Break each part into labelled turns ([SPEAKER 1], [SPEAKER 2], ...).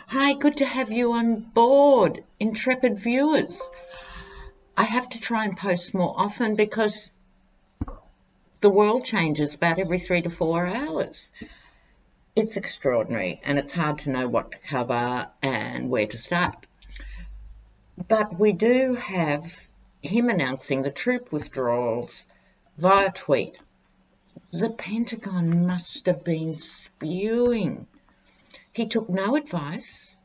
[SPEAKER 1] Hi, good to have you on board, intrepid viewers. I have to try and post more often because the world changes about every 3 to 4 hours. It's extraordinary and it's hard to know what to cover and where to start. But we do have him announcing the troop withdrawals via tweet. The Pentagon must have been spewing. He took no advice.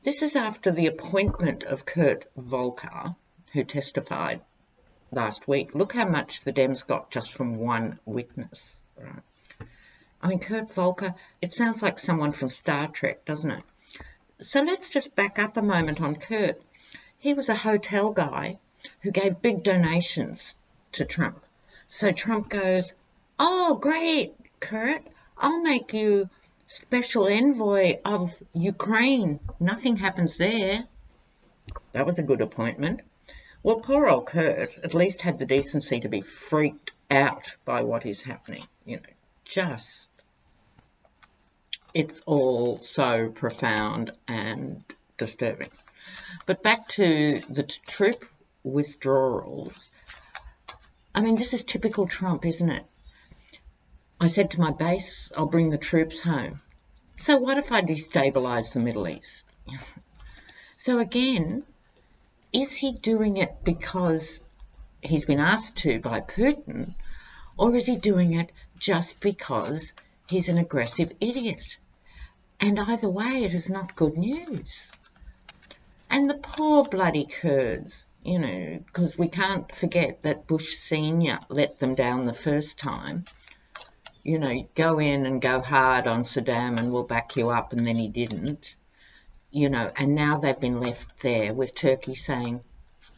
[SPEAKER 1] This is after the appointment of Kurt Volker, who testified last week. Look how much the Dems got just from one witness. Right? I mean, Kurt Volker, it sounds like someone from Star Trek, doesn't it? So let's just back up a moment on Kurt. He was a hotel guy who gave big donations to Trump. So Trump goes, "Oh, great, Kurt, I'll make you special envoy of Ukraine." Nothing happens there. That was a good appointment. Well, poor old Kurt at least had the decency to be freaked out by what is happening. Just, it's all so profound and disturbing. But back to the troop withdrawals. I mean, this is typical Trump, isn't it? I said to my base, I'll bring the troops home. So what if I destabilise the Middle East? So again, is he doing it because he's been asked to by Putin, or is he doing it just because he's an aggressive idiot? And either way, it is not good news. And the poor bloody Kurds, because we can't forget that Bush Senior let them down the first time. Go in and go hard on Saddam and we'll back you up, and then he didn't. And now they've been left there with Turkey saying,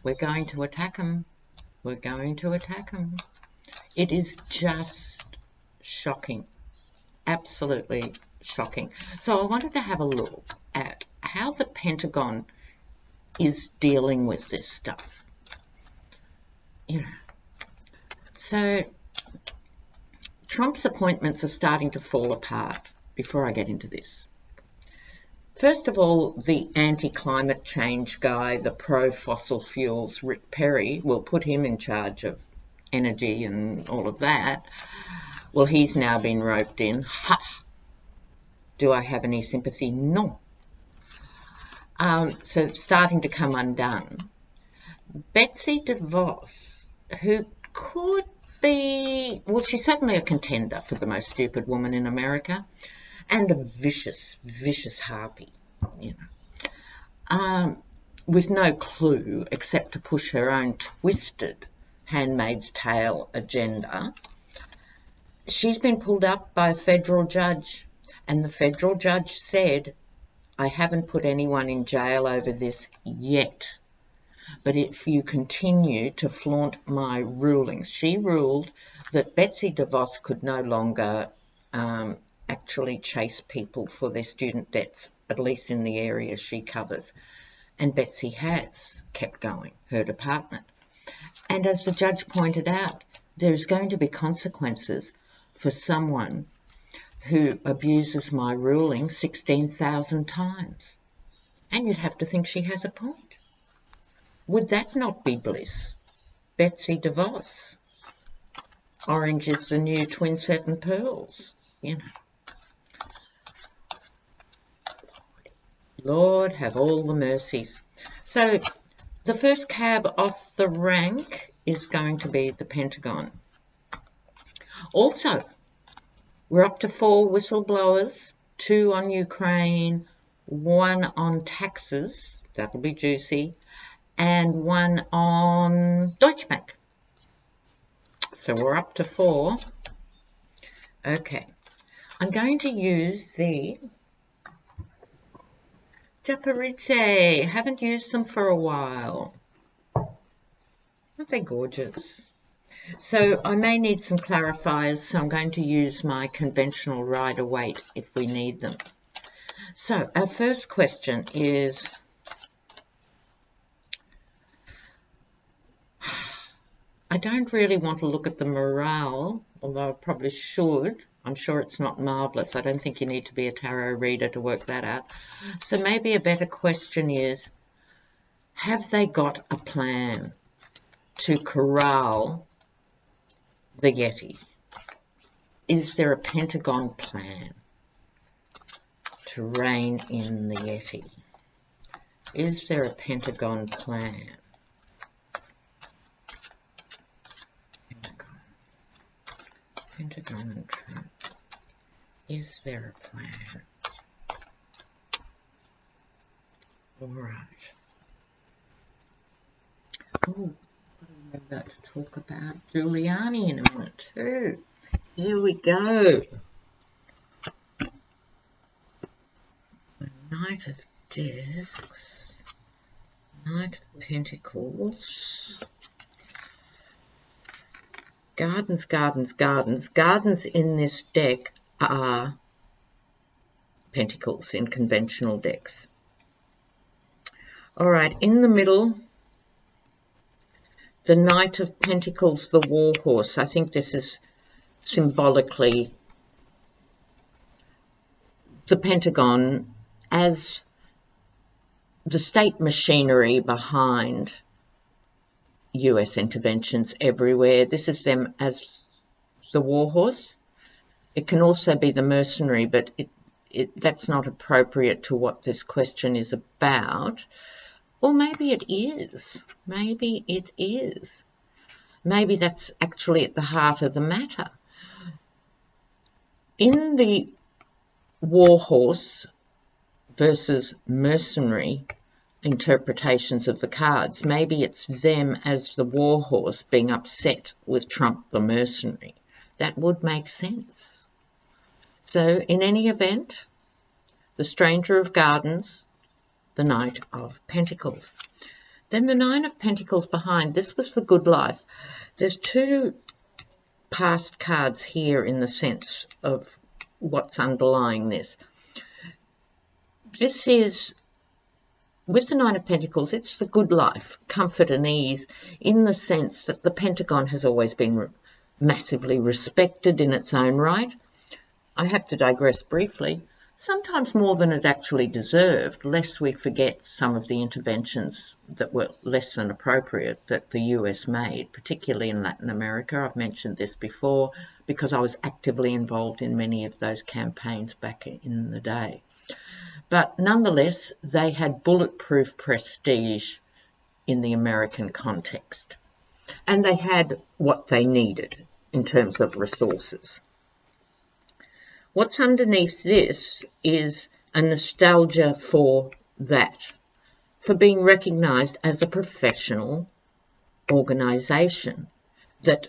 [SPEAKER 1] we're going to attack them. We're going to attack them. It is just shocking. Absolutely shocking. So I wanted to have a look at how the Pentagon is dealing with this stuff. So Trump's appointments are starting to fall apart before I get into this. First of all, the anti-climate change guy, the pro-fossil fuels, Rick Perry, we'll put him in charge of energy and all of that. Well, he's now been roped in. Ha! Do I have any sympathy? No. So it's starting to come undone. Betsy DeVos, who could be, well, she's certainly a contender for the most stupid woman in America, and a vicious, vicious harpy, with no clue except to push her own twisted Handmaid's Tale agenda. She's been pulled up by a federal judge, and the federal judge said, I haven't put anyone in jail over this yet, but if you continue to flaunt my rulings. She ruled that Betsy DeVos could no longer actually chase people for their student debts, at least in the area she covers. And Betsy has kept going, her department. And as the judge pointed out, there's going to be consequences for someone who abuses my ruling 16,000 times. And you'd have to think she has a point. Would that not be bliss? Betsy DeVos. Orange is the new twin set and pearls, Lord have all the mercies. So the first cab off the rank is going to be the Pentagon. Also, we're up to 4 whistleblowers, 2 on Ukraine, 1 on taxes, that'll be juicy, and 1 on Deutsche Bank. So we're up to 4. Okay, I'm going to use the Japaritse. Haven't used them for a while. Aren't they gorgeous? So I may need some clarifiers, so I'm going to use my conventional rider weight if we need them. So our first question is, I don't really want to look at the morale, although I probably should. I'm sure it's not marvelous. I don't think you need to be a tarot reader to work that out. So maybe a better question is, have they got a plan to corral the Yeti? Is there a Pentagon plan to rein in the Yeti? Is there a Pentagon plan? Pentagon and Trump. Is there a plan? All right. Oh, I'm about to talk about Giuliani in a minute too. Here we go. Knight of Discs, Knight of Pentacles, Gardens, Gardens, Gardens. Gardens in this deck are Pentacles in conventional decks. All right, in the middle, the Knight of Pentacles, the War Horse. I think this is symbolically the Pentagon as the state machinery behind US interventions everywhere. This is them as the war horse. It can also be the mercenary, but that's not appropriate to what this question is about. Or maybe it is. Maybe it is. Maybe that's actually at the heart of the matter. In the war horse versus mercenary interpretations of the cards, maybe it's them as the war horse being upset with Trump the mercenary. That would make sense. So in any event, the Stranger of Gardens, the Knight of Pentacles. Then the Nine of Pentacles behind, this was the good life. There's two past cards here in the sense of what's underlying this. This is, with the Nine of Pentacles, it's the good life, comfort and ease, in the sense that the Pentagon has always been massively respected in its own right. I have to digress briefly. Sometimes more than it actually deserved, lest we forget some of the interventions that were less than appropriate that the US made, particularly in Latin America. I've mentioned this before because I was actively involved in many of those campaigns back in the day. But nonetheless, they had bulletproof prestige in the American context. And they had what they needed in terms of resources. What's underneath this is a nostalgia for that, for being recognised as a professional organisation that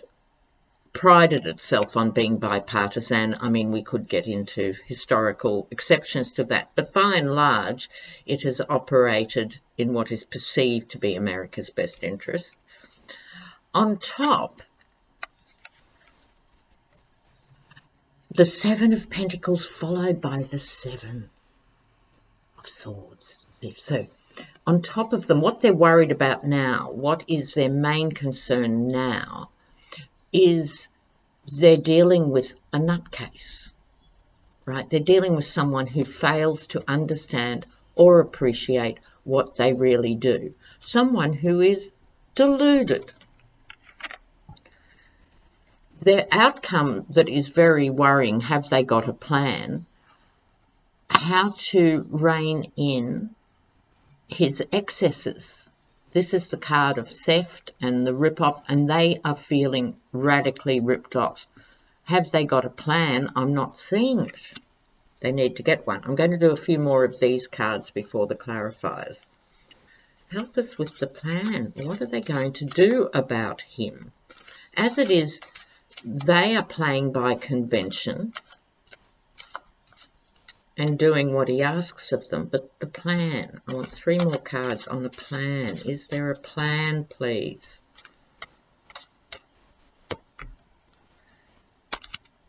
[SPEAKER 1] prided itself on being bipartisan. I mean, we could get into historical exceptions to that, but by and large, it has operated in what is perceived to be America's best interest. On top, the Seven of Pentacles followed by the Seven of Swords. So, on top of them, what they're worried about now, what is their main concern now, is they're dealing with a nutcase, right? They're dealing with someone who fails to understand or appreciate what they really do. Someone who is deluded. Their outcome that is very worrying, have they got a plan? How to rein in his excesses. This is the card of theft and the rip-off, and they are feeling radically ripped off. Have they got a plan? I'm not seeing it. They need to get one. I'm going to do a few more of these cards before the clarifiers. Help us with the plan. What are they going to do about him? As it is, they are playing by convention and doing what he asks of them. But the plan, I want 3 more cards on a plan. Is there a plan, please?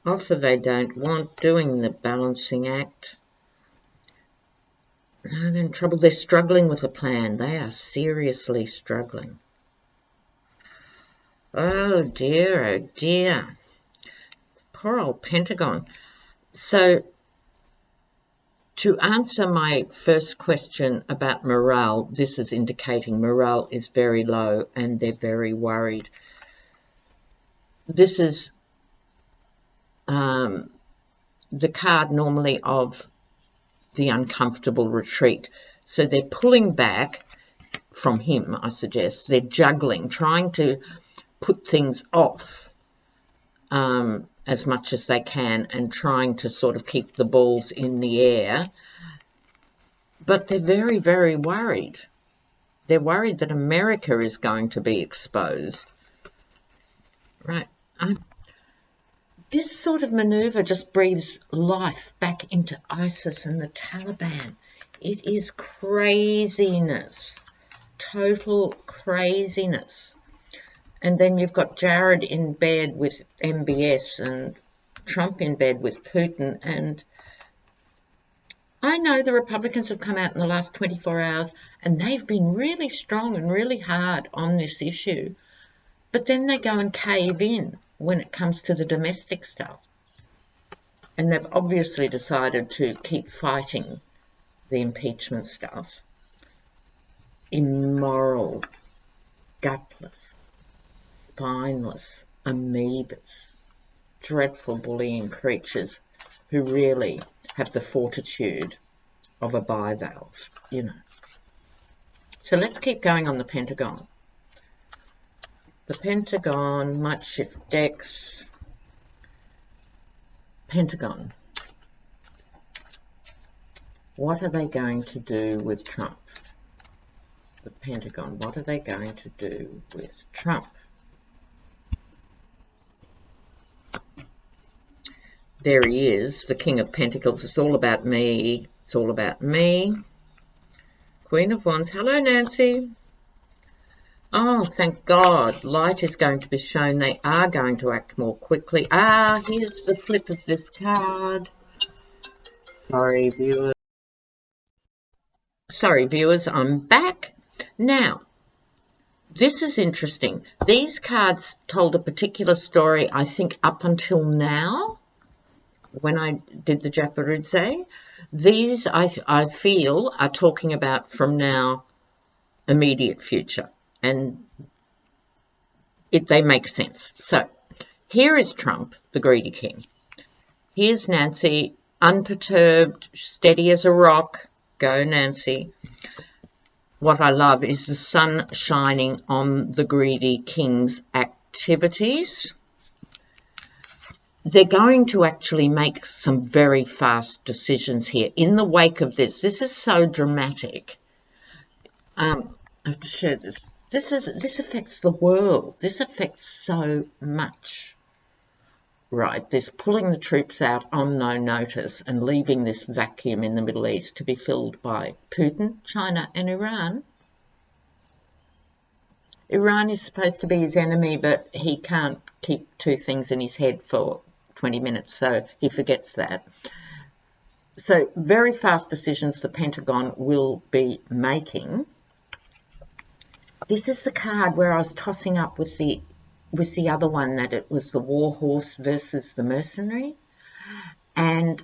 [SPEAKER 1] Also, they don't want doing the balancing act. No, they're in trouble. They're struggling with a plan. They are seriously struggling. Oh dear, oh dear. poor old Pentagon. So to answer my first question about morale, this is indicating morale is very low and they're very worried. This is the card normally of the uncomfortable retreat. So they're pulling back from him, I suggest. They're juggling, trying to put things off as much as they can and trying to sort of keep the balls in the air. But they're very, very worried. They're worried that America is going to be exposed. Right. This sort of maneuver just breathes life back into ISIS and the Taliban. It is craziness, total craziness. And then you've got Jared in bed with MBS and Trump in bed with Putin. And I know the Republicans have come out in the last 24 hours and they've been really strong and really hard on this issue. But then they go and cave in when it comes to the domestic stuff. And they've obviously decided to keep fighting the impeachment stuff. Immoral, gutless, spineless amoebas, dreadful bullying creatures who really have the fortitude of a bivalve, you know. So let's keep going on the Pentagon. The Pentagon might shift decks. Pentagon. What are they going to do with Trump? The Pentagon. What are they going to do with Trump? There he is, the King of Pentacles. It's all about me. It's all about me. Queen of Wands. Hello, Nancy. Oh, thank God. Light is going to be shown. They are going to act more quickly. Here's the flip of this card. Sorry, viewers, I'm back. Now, this is interesting. These cards told a particular story, I think, up until now, when I did the Japarudze. These, I feel, are talking about from now, immediate future. And they make sense. So here is Trump, the greedy king. Here's Nancy, unperturbed, steady as a rock. Go, Nancy. What I love is the sun shining on the greedy king's activities. They're going to actually make some very fast decisions here in the wake of this. This is so dramatic. I have to share this. This affects the world. This affects so much. Right, this pulling the troops out on no notice and leaving this vacuum in the Middle East to be filled by Putin, China and Iran. Iran is supposed to be his enemy, but he can't keep two things in his head for 20 minutes, so he forgets that. So very fast decisions the Pentagon will be making. This is the card where I was tossing up with the other one, that it was the war horse versus the mercenary. And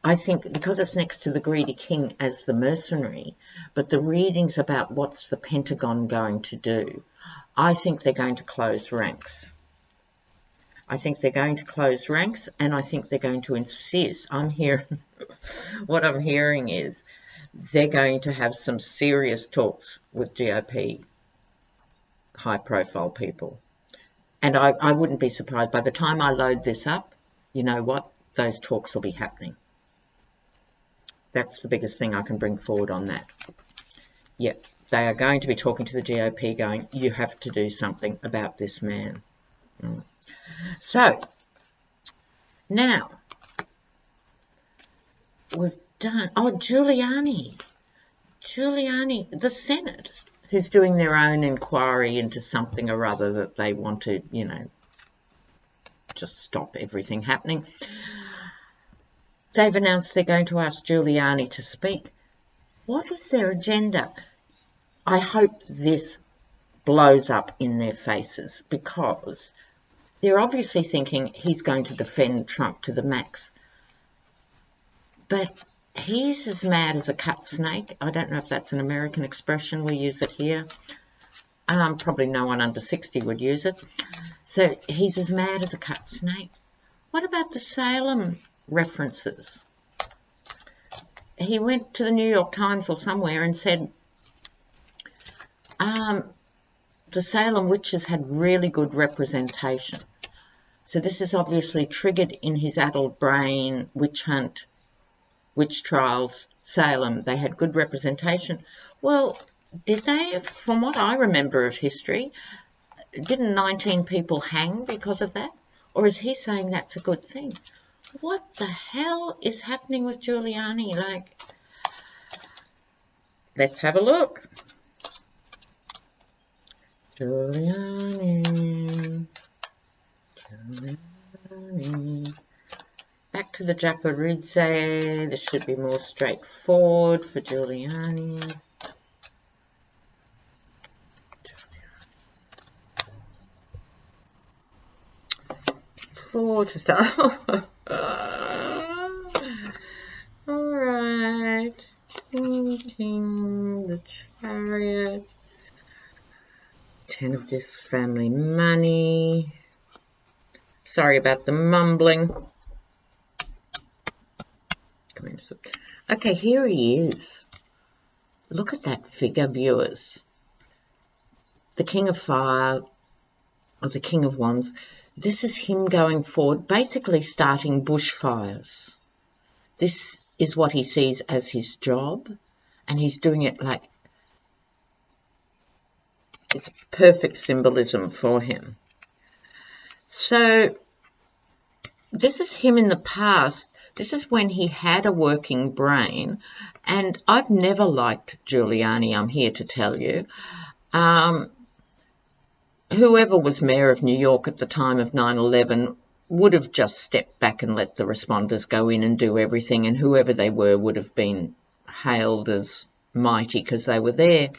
[SPEAKER 1] I think because it's next to the greedy king as the mercenary, but the readings about what's the Pentagon going to do, I think they're going to close ranks. I think they're going to close ranks, and I think they're going to insist. What I'm hearing is they're going to have some serious talks with GOP high-profile people. And I wouldn't be surprised. By the time I load this up, you know what? Those talks will be happening. That's the biggest thing I can bring forward on that. Yep, they are going to be talking to the GOP going, you have to do something about this man. So, now, we've done, Giuliani, the Senate, who's doing their own inquiry into something or other that they want to, you know, just stop everything happening. They've announced they're going to ask Giuliani to speak. What is their agenda? I hope this blows up in their faces, because they're obviously thinking he's going to defend Trump to the max. But he's as mad as a cut snake. I don't know if that's an American expression. We use it here. Probably no one under 60 would use it. So he's as mad as a cut snake. What about the Salem references? He went to the New York Times or somewhere and said the Salem witches had really good representation. So this is obviously triggered in his adult brain, witch hunt, witch trials, Salem. They had good representation. Well, did they? From what I remember of history, didn't 19 people hang because of that? Or is he saying that's a good thing? What the hell is happening with Giuliani? Like, let's have a look. Giuliani. Back to the Japaridze. This should be more straightforward for Giuliani. Four to start. Alright. King, the Chariot. 10 of this family money. Sorry about the mumbling. Okay, here he is. Look at that figure, viewers. The King of Fire, or the King of Wands. This is him going forward, basically starting bushfires. This is what he sees as his job, and he's doing it like it's perfect symbolism for him. So this is him in the past. This is when he had a working brain, and I've never liked Giuliani, I'm here to tell you. Whoever was mayor of New York at the time of 9/11 would have just stepped back and let the responders go in and do everything, and whoever they were would have been hailed as mighty because they were there.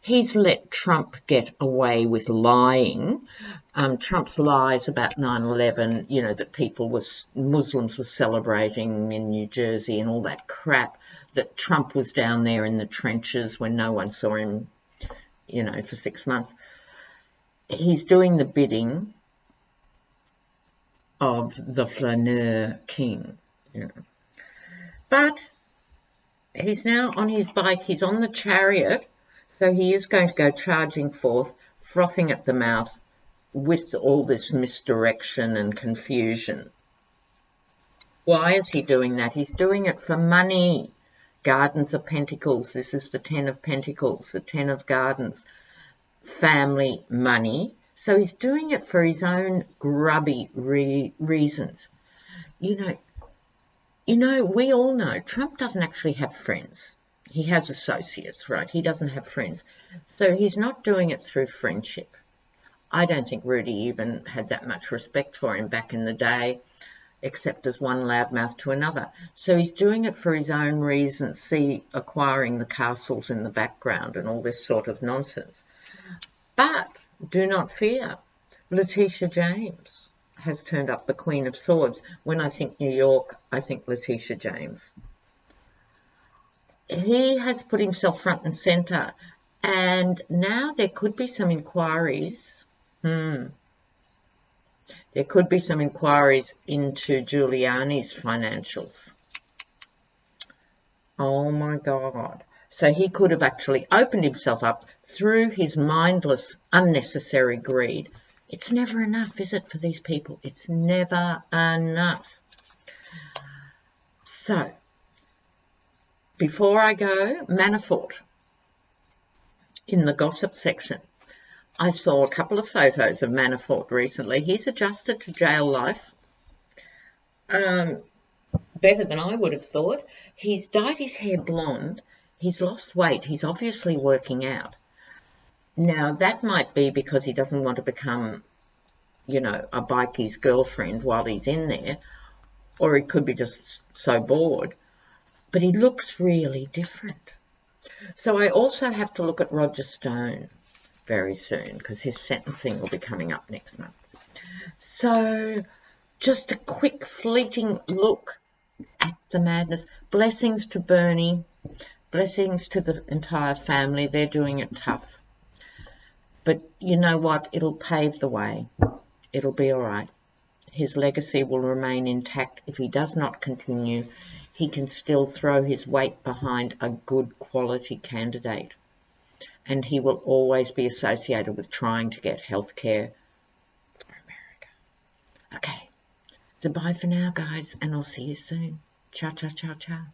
[SPEAKER 1] He's let Trump get away with lying. Trump's lies about 9/11, you know, that Muslims were celebrating in New Jersey and all that crap, that Trump was down there in the trenches when no one saw him, you know, for 6 months. He's doing the bidding of the flaneur king. You know. But he's now on his bike. He's on the chariot. So he is going to go charging forth, frothing at the mouth with all this misdirection and confusion. Why is he doing that? He's doing it for money. Gardens of Pentacles. This is the 10 of Pentacles, the 10 of Gardens. Family, money. So he's doing it for his own grubby reasons. You know, we all know Trump doesn't actually have friends. He has associates, right? He doesn't have friends. So he's not doing it through friendship. I don't think Rudy even had that much respect for him back in the day, except as one loudmouth to another. So he's doing it for his own reasons, acquiring the castles in the background and all this sort of nonsense. But do not fear. Letitia James has turned up, the Queen of Swords. When I think New York, I think Letitia James. He has put himself front and centre, and now there could be some inquiries. There could be some inquiries into Giuliani's financials. Oh my God. So he could have actually opened himself up through his mindless, unnecessary greed. It's never enough, is it, for these people? It's never enough. So, before I go, Manafort. In the gossip section, I saw a couple of photos of Manafort recently. He's adjusted to jail life. Better than I would have thought. He's dyed his hair blonde. He's lost weight. He's obviously working out. Now, that might be because he doesn't want to become, you know, a bikie's girlfriend while he's in there, or he could be just so bored. But he looks really different. So I also have to look at Roger Stone very soon because his sentencing will be coming up next month. So just a quick fleeting look at the madness. Blessings to Bernie. Blessings to the entire family. They're doing it tough. But you know what? It'll pave the way. It'll be all right. His legacy will remain intact. If he does not continue, he can still throw his weight behind a good quality candidate. And he will always be associated with trying to get health care for America. Okay, so bye for now, guys, and I'll see you soon. Ciao, ciao, ciao, ciao.